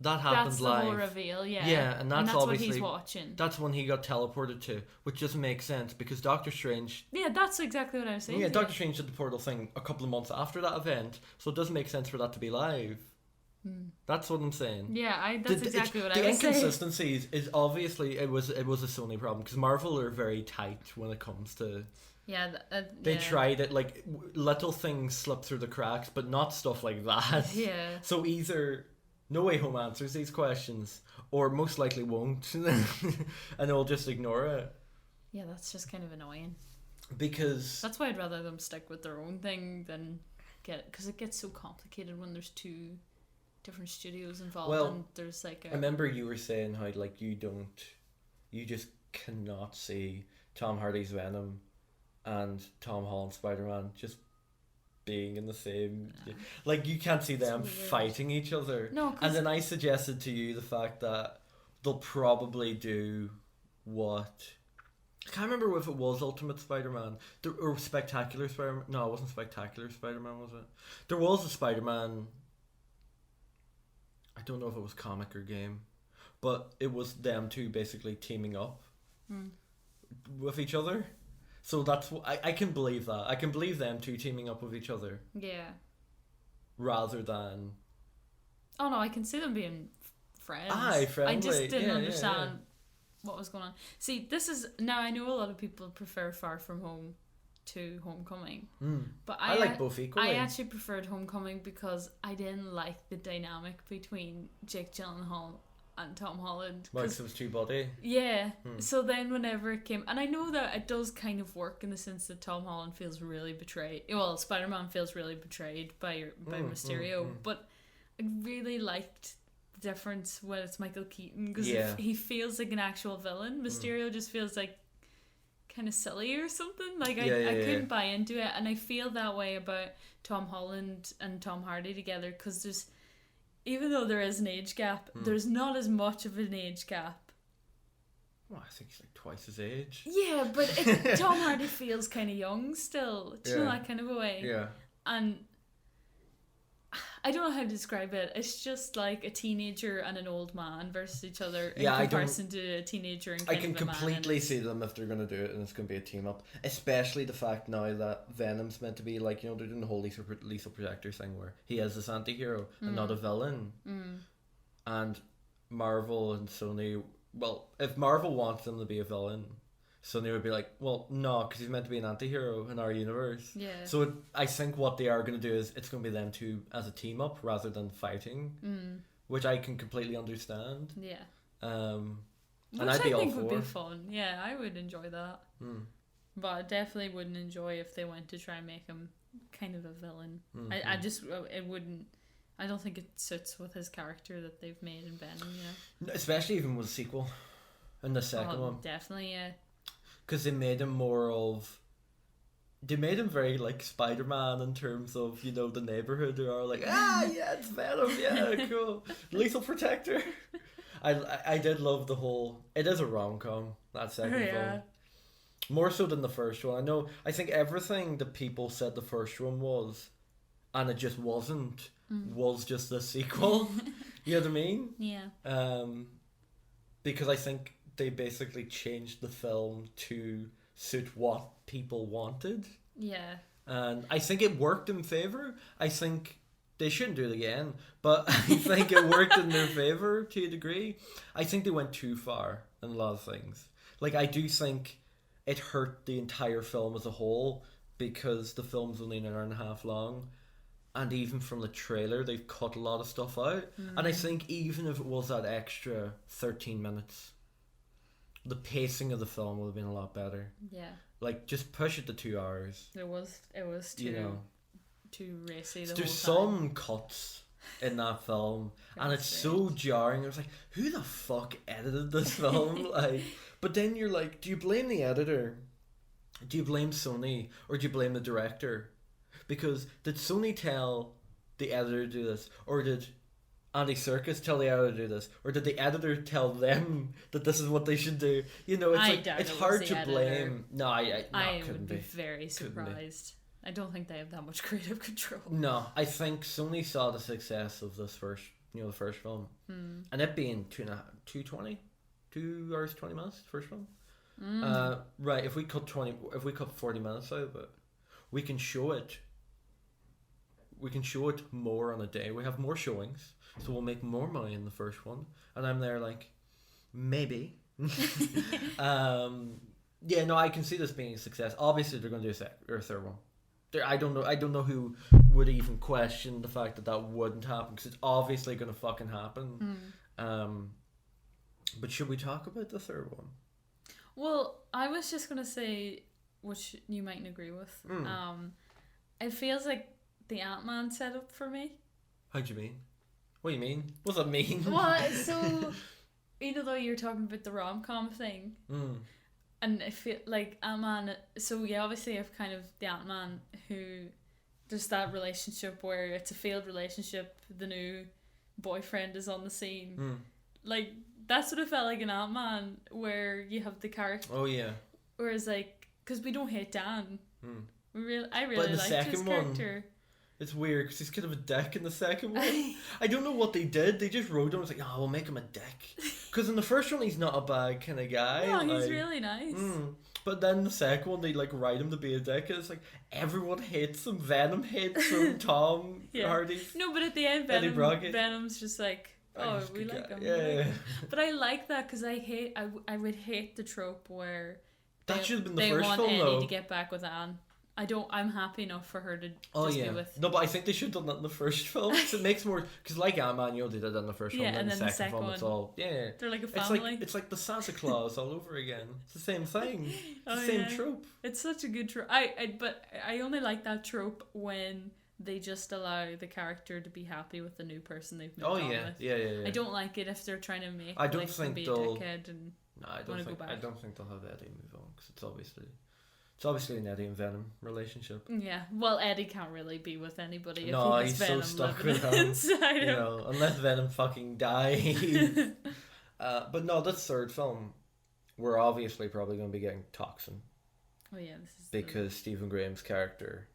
That happened that's live. That's the whole reveal, yeah. Yeah, and that's obviously what he's watching. That's when he got teleported to, which doesn't make sense because Doctor Strange... Yeah, that's exactly what I was saying. Yeah, Doctor Strange did the portal thing a couple of months after that event, so it doesn't make sense for that to be live. That's what I'm saying. Yeah, that's exactly what I was saying. The inconsistencies is obviously it was a Sony problem because Marvel are very tight when it comes to. Yeah, they tried it like little things slip through the cracks, but not stuff like that. Yeah. So either No Way Home answers these questions, or most likely won't, and they'll just ignore it. Yeah, that's just kind of annoying. Because that's why I'd rather them stick with their own thing than because it gets so complicated when there's two different studios involved, and there's like I remember you were saying how like you just cannot see Tom Hardy's Venom and Tom Holland's Spider-Man just being in the same like you can't see them fighting each other. No, and then I suggested to you the fact that they'll probably do what I can't remember if it was Ultimate Spider-Man or Spectacular Spider-Man. No, it wasn't Spectacular Spider-Man, was it? There was a Spider-Man, I don't know if it was comic or game, but it was them two basically teaming up with each other. So that's what I can believe that. I can believe them two teaming up with each other. Yeah. Rather than. Oh no, I can see them being friends. Aye, friendly. I just didn't understand what was going on. See, this is now I know a lot of people prefer Far From Home to Homecoming, but I like both equally. I actually preferred Homecoming because I didn't like the dynamic between Jake Gyllenhaal and Tom Holland. Because it was two body. Yeah. So then whenever it came, and I know that it does kind of work in the sense that Tom Holland feels really betrayed. Well, Spider-Man feels really betrayed by Mysterio, but I really liked the difference when it's Michael Keaton because he feels like an actual villain. Mysterio just feels like kind of silly or something. Like I couldn't buy into it, and I feel that way about Tom Holland and Tom Hardy together because there's, even though there is an age gap, there's not as much of an age gap Well, I think he's like twice his age. Yeah, but Tom Hardy feels kind of young still. Do you know that kind of a way? Yeah. And I don't know how to describe it. It's just like a teenager and an old man versus each other in comparison to a teenager and kind I can of a completely man. see them if they're going to do it and it's going to be a team up. Especially the fact now that Venom's meant to be like, you know, they're doing the whole lethal protector thing where he is this anti-hero and not a villain. And Marvel and Sony, well, if Marvel wants him to be a villain, Sony would be like, well, no, because he's meant to be an anti-hero in our universe. Yeah. So I think what they are going to do is it's going to be them two as a team up rather than fighting, which I can completely understand. Yeah. Which and I'd be I think would be fun. Yeah, I would enjoy that. But I definitely wouldn't enjoy if they went to try and make him kind of a villain. I just, it wouldn't. I don't think it suits with his character that they've made in Venom, Especially even with the sequel and the second one. Definitely, yeah. Because they made him more of... They made him very like Spider-Man in terms of, you know, the neighborhood who are like, yeah, it's Venom, yeah, cool. Lethal Protector. I did love the whole... It is a rom-com, that second film. More so than the first one. I think everything that people said the first one was, and it just wasn't, was just the sequel. You know what I mean? Yeah. Because I think they basically changed the film to suit what people wanted. Yeah. And I think it worked in favour. I think they shouldn't do it again, but I think it worked in their favour to a degree. I think they went too far in a lot of things. Like, I do think it hurt the entire film as a whole because the film's only an hour and a half long. And even from the trailer, they've cut a lot of stuff out. And I think even if it was that extra 13 minutes, the pacing of the film would have been a lot better. Yeah. Like, just push it to 2 hours. It was too, too racy the There's whole time. some cuts in that film, and it's so jarring. I was like, who the fuck edited this film? Like, but then you're like, do you blame the editor? Do you blame Sony? Or do you blame the director? Because did Sony tell the editor to do this? Or did Andy Serkis tell the editor to do this? Or did the editor tell them that this is what they should do? You know, it's like, it's hard to blame. No, I would be very surprised. I don't think they have that much creative control. No, I think Sony saw the success of this first film. And it being 2 hours 20 minutes, first film. Right, if we cut 40 minutes out of it, we can show it more on a day. We have more showings, so we'll make more money in the first one. And I'm there like, maybe. Yeah, no, I can see this being a success. Obviously, they're going to do a third one. I don't know who would even question the fact that wouldn't happen, because it's obviously going to fucking happen. But should we talk about the third one? Well, I was just going to say, which you mightn't agree with. It feels like the Ant-Man setup for me. How do you mean? What do you mean? What does that mean? Well, so, though you're talking about the rom-com thing, and I feel like Ant-Man, so yeah, obviously I have kind of the Ant-Man who, there's that relationship where it's a failed relationship, the new boyfriend is on the scene. Like, that's what it felt like in Ant-Man, where you have the character. Oh, yeah. Whereas, like, because we don't hate Dan. I really liked his character. It's weird because he's kind of a dick in the second one. I don't know what they did. They just wrote him. It's like, oh, we'll make him a dick. Because in the first one, he's not a bad kind of guy. No, he's really nice. But then the second one, they like write him to be a dick. And it's like everyone hates him. Venom hates him. Tom Hardy. No, but at the end, Venom's just like, oh, we like him. Yeah. But I like that because I would hate the trope where that should have been the first film, they want though. Eddie to get back with Anne. I'm happy enough for her to be with... No, but I think they should have done that in the first film. So it makes more... Because like Ant-Man, they did that in the first film. And then the second film, it's all... Yeah. They're like a family. It's like the Santa Claus all over again. It's the same thing. It's the same trope. It's such a good trope. But I only like that trope when they just allow the character to be happy with the new person they've moved on with. Yeah. I don't like it if they're trying to make I don't think be they'll... a dickhead and I don't think they'll have Eddie move on, because it's obviously an Eddie and Venom relationship. Yeah, well, Eddie can't really be with anybody. No, if he's Venom so stuck with him. Inside him. Unless Venom fucking dies. But no, this third film, we're obviously probably going to be getting Toxin. Oh yeah, this is because Stephen Graham's character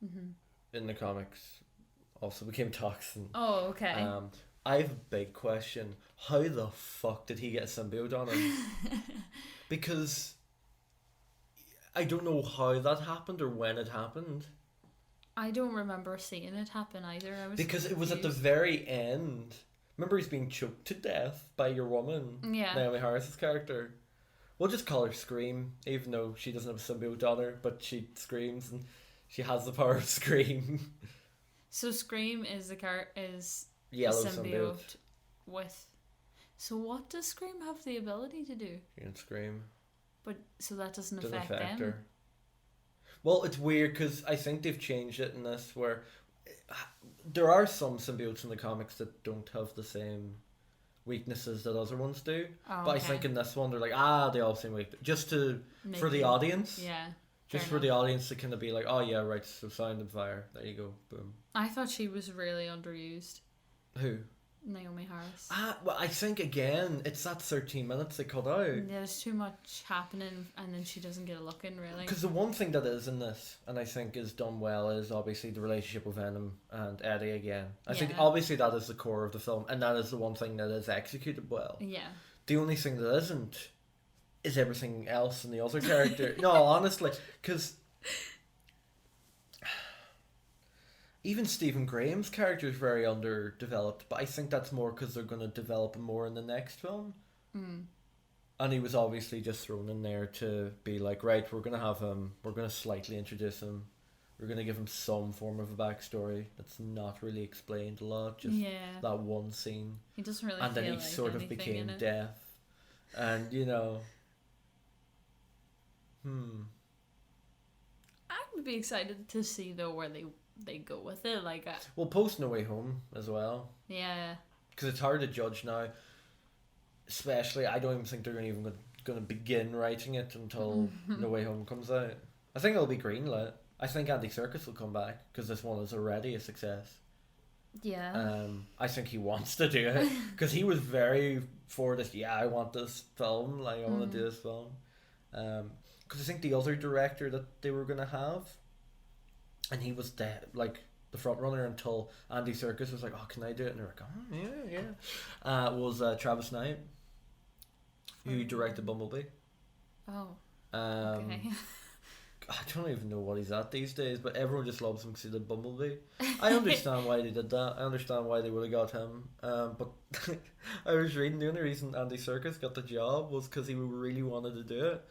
Mm-hmm. in the comics also became Toxin. Oh, okay. I have a big question. How the fuck did he get a symbiote on him? Because I don't know how that happened or when it happened. I don't remember seeing it happen either. I was Because so it was at the confused. very end. Remember, he's being choked to death by your woman, Yeah. Naomi Harris's character. We'll just call her Scream, even though she doesn't have a symbiote on her, but she screams and she has the power of Scream. So Scream is is Yellow a symbiote. with. So what does Scream have the ability to do? She can scream. But so that doesn't Doesn't affect affect them. her. Well, it's weird because I think they've changed it in this where there are some symbiotes in the comics that don't have the same weaknesses that other ones do. Oh, But I okay. think in this one they're like, they all seem weak. Just for the Maybe. audience. Yeah. Just fair for the enough. audience to kind of be like, oh yeah, right, so sound and fire. There you go, boom. I thought she was really underused. Who? Naomi Harris. Well, I think again, it's that 13 minutes they cut out. Yeah, there's too much happening, and then she doesn't get a look in, really. Because the one thing that is in this, and I think is done well, is obviously the relationship with Venom and Eddie again. I think Yeah. obviously that is the core of the film, and that is the one thing that is executed well. Yeah. The only thing that isn't is everything else in the other character. No, honestly, because even Stephen Graham's character is very underdeveloped, but I think that's more because they're going to develop him more in the next film. Mm. And he was obviously just thrown in there to be like, right, we're going to have him, we're going to slightly introduce him, we're going to give him some form of a backstory that's not really explained a lot, just Yeah. that one scene. He doesn't really And feel then he like sort of anything became in it. deaf. And, you know, I would be excited to see, though, where they go with it. Like, well, post No Way Home as well. yeah. Because it's hard to judge now. Especially, I don't even think they're even going to begin writing it until No Way Home comes out. I think it'll be greenlit. I think Andy Serkis will come back because this one is already a success. Yeah. I think he wants to do it because he was very for this. Yeah, I want this film. Like I want to do this film. Because I think the other director that they were gonna have, and he was the front runner until Andy Serkis was like, "Oh, can I do it?" And they're like, "Oh, yeah." Was Travis Knight, who directed Bumblebee. Oh. Um, Okay. I don't even know what he's at these days, but everyone just loves him because he did Bumblebee. I understand why they did that. I understand why they would have got him. But I was reading the only reason Andy Serkis got the job was because he really wanted to do it.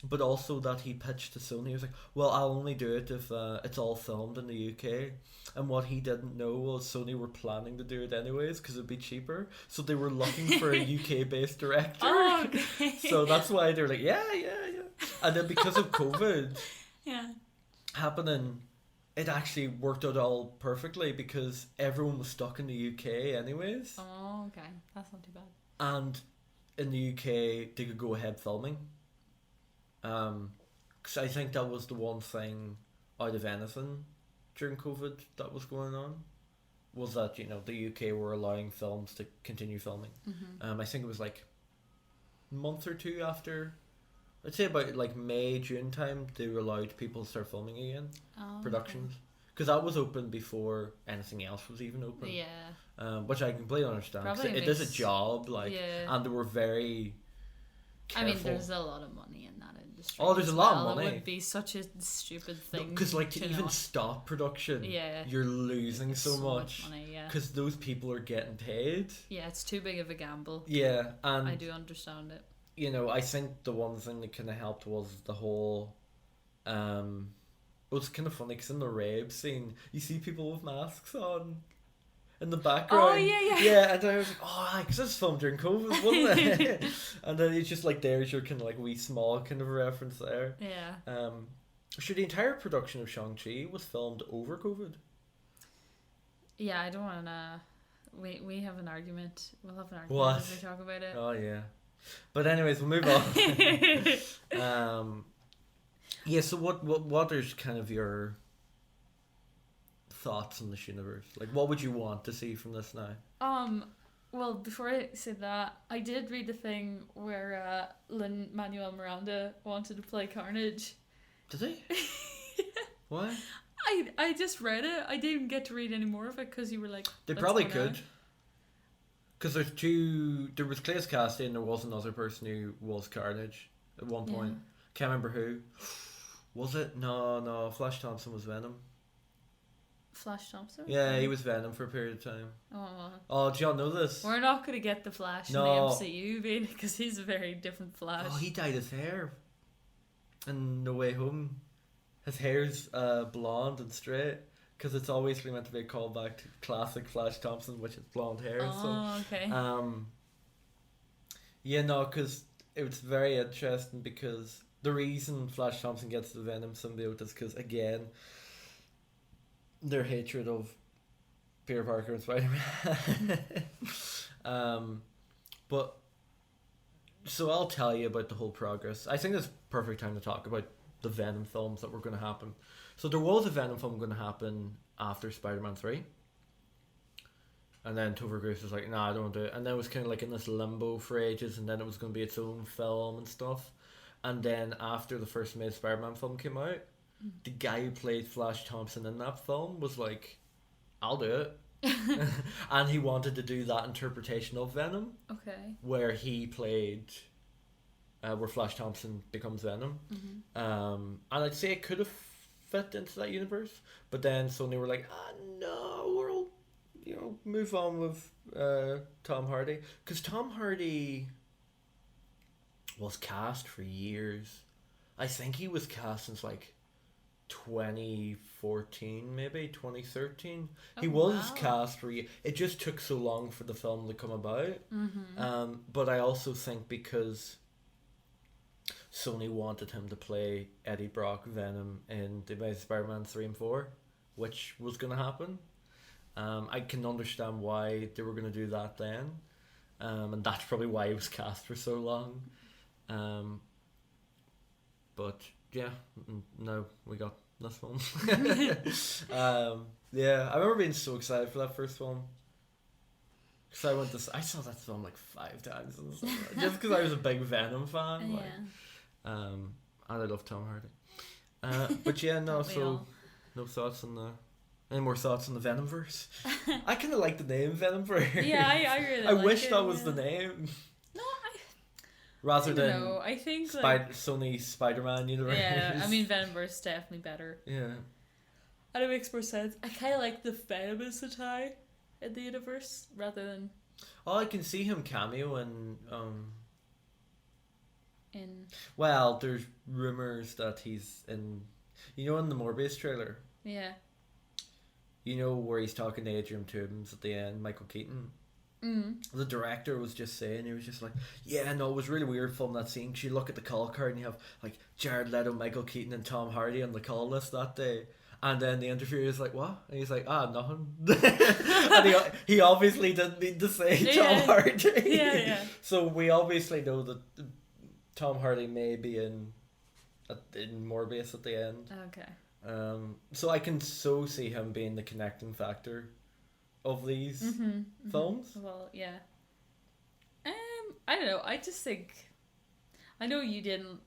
But also that he pitched to Sony. He was like, well, I'll only do it if it's all filmed in the UK. And what he didn't know was Sony were planning to do it anyways because it'd be cheaper. So they were looking for a UK-based director. Oh, okay. So that's why they're like, yeah. And then because of COVID Yeah. happening, it actually worked out all perfectly because everyone was stuck in the UK anyways. Oh, okay. That's not too bad. And in the UK, they could go ahead filming. Because I think that was the one thing out of anything during COVID that was going on, was that, you know, the UK were allowing films to continue filming. I think it was like a month or two after, I'd say about like May, June time, they allowed people to start filming again, Oh, productions. Because that was open before anything else was even open. Okay. Yeah. Which I completely understand. 'Cause Probably it is a makes- job, like, Yeah. and they were very I careful. mean, there's a lot of money in that industry. Oh, there's as a lot of well. money. It would be such a stupid thing. Because like to even not- stop production, Yeah. you're losing so much. money. Yeah. Because those people are getting paid. Yeah, it's too big of a gamble. Yeah, and I do understand it. you know, I think the one thing that kind of helped was the whole. It was kind of funny because in the rave scene, you see people with masks on in the background. Oh, yeah. Yeah, and I was like, oh, because this was filmed during COVID, wasn't it? And then it's just like there's your kind of like wee small kind of reference there. Yeah. Sure, the entire production of Shang-Chi was filmed over COVID. Yeah, I don't want to. We have an argument. We'll have an argument What? as we talk about it. Oh yeah, but anyways, we'll move on. Yeah. So what is kind of your thoughts on this universe? Like, what would you want to see from this now? Well, before I say that, I did read the thing where Manuel Miranda wanted to play Carnage. Did he? Why? I just read it. I didn't get to read any more of it because you were like... They probably could. Because there was Clay's casting and there was another person who was Carnage at one point. Can't remember who. Was it? No. Flash Thompson was Venom. Flash Thompson? Yeah, he was Venom for a period of time. Oh, do y'all know this? We're not going to get the Flash in the MCU, baby, because he's a very different Flash. Oh, he dyed his hair. In No Way Home. His hair's blonde and straight. Because it's obviously meant to be a callback to classic Flash Thompson, which is blonde hair. Okay. Yeah, no, because it was very interesting because the reason Flash Thompson gets the Venom symbiote is because, again, their hatred of Peter Parker and Spider-Man. But so I'll tell you about the whole progress. I think it's perfect time to talk about the Venom films that were going to happen. So there was a Venom film going to happen after Spider-Man 3. And then Topher Grace was like, nah, I don't want to do it. And then it was kind of like in this limbo for ages, and then it was going to be its own film and stuff. And then after the first Amazing Spider-Man film came out, the guy who played Flash Thompson in that film was like, I'll do it. And he wanted to do that interpretation of Venom. Okay. Where he played, where Flash Thompson becomes Venom. And I'd say it could have fit into that universe. But then Sony were like, no, we'll, move on with Tom Hardy. Because Tom Hardy was cast for years. I think he was cast since like 2014, maybe 2013. He was cast for years. It just took so long for the film to come about. But I also think because Sony wanted him to play Eddie Brock Venom in the Amazing Spider-Man 3 and 4, which was going to happen. I can understand why they were going to do that then. And that's probably why he was cast for so long. But yeah, no, we got this one. Yeah, I remember being so excited for that first one. Because I saw that film like 5 times in the summer, just because I was a big Venom fan. Yeah. Like, and I love Tom Hardy. But yeah, no, so no thoughts on the... Any more thoughts on the Venomverse? I kind of like the name Venomverse. Yeah, I really I like wish it, that was the name. No, Rather than I think Sony Spider-Man universe. Yeah, I mean Venomverse is definitely better. Yeah. And it makes more sense. I kind of like the Venom as the tie in the universe rather than... Oh, I can see him cameo in... In... Well, there's rumours that he's in... in the Morbius trailer? Yeah. Where he's talking to Adrian Toomes at the end, Michael Keaton? The director was just saying, he was just like, yeah, no, it was really weird filming that scene, because you look at the call card and you have like Jared Leto, Michael Keaton and Tom Hardy on the call list that day. And then the interviewer is like, what? And he's like, nothing. And he obviously didn't mean to say Tom Hardy. Yeah. So we obviously know that Tom Hardy may be in Morbius at the end. Okay. So I can see him being the connecting factor of these films. Well, yeah. I don't know. I just think... I know you didn't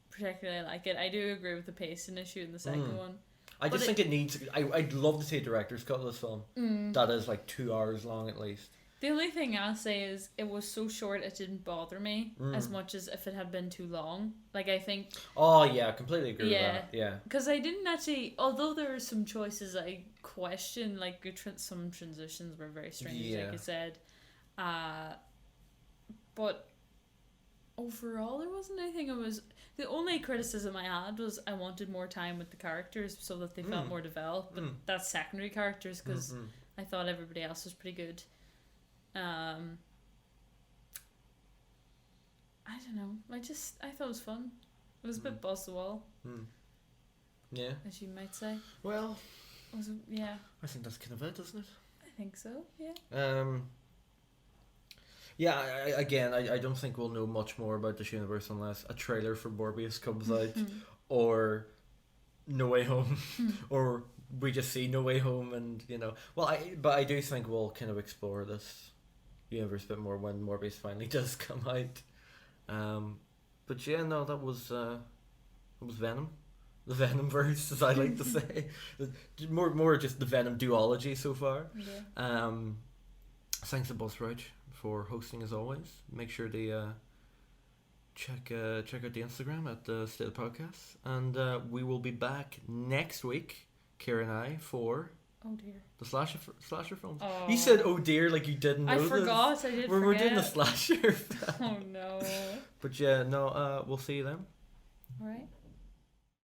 particularly like it. I do agree with the pacing issue in the second one. I just think it needs... I'd love to see a director's cut of this film. That is like 2 hours long at least. The only thing I'll say is it was so short it didn't bother me as much as if it had been too long. Like, I think... Oh, yeah, I completely agree with that. Yeah. Because I didn't actually... Although there were some choices I questioned, like some transitions were very strange, like you said. But overall, there wasn't anything I was... The only criticism I had was I wanted more time with the characters so that they felt more developed. But that's secondary characters because I thought everybody else was pretty good. I don't know. I thought it was fun. It was a bit balls to the wall. Yeah. As you might say. Well. Yeah. I think that's kind of it, isn't it? I think so. Yeah. Yeah. I don't think we'll know much more about this universe unless a trailer for Morbius comes out, or No Way Home, or we just see No Way Home, and Well, I do think we'll kind of explore this universe a bit more when Morbius finally does come out. But yeah, no, that was Venom. The Venomverse, as I like to say. More just the Venom Duology so far. Yeah. Thanks to Buzzsprout for hosting as always. Make sure to check out the Instagram at the State of the Podcast. And we will be back next week, Kira and I, for Oh dear. the slasher films. Oh. You said "oh dear" like you didn't know. I forgot. I did forget. We're doing the slasher film. Oh no. But yeah, no. We'll see you then. All right.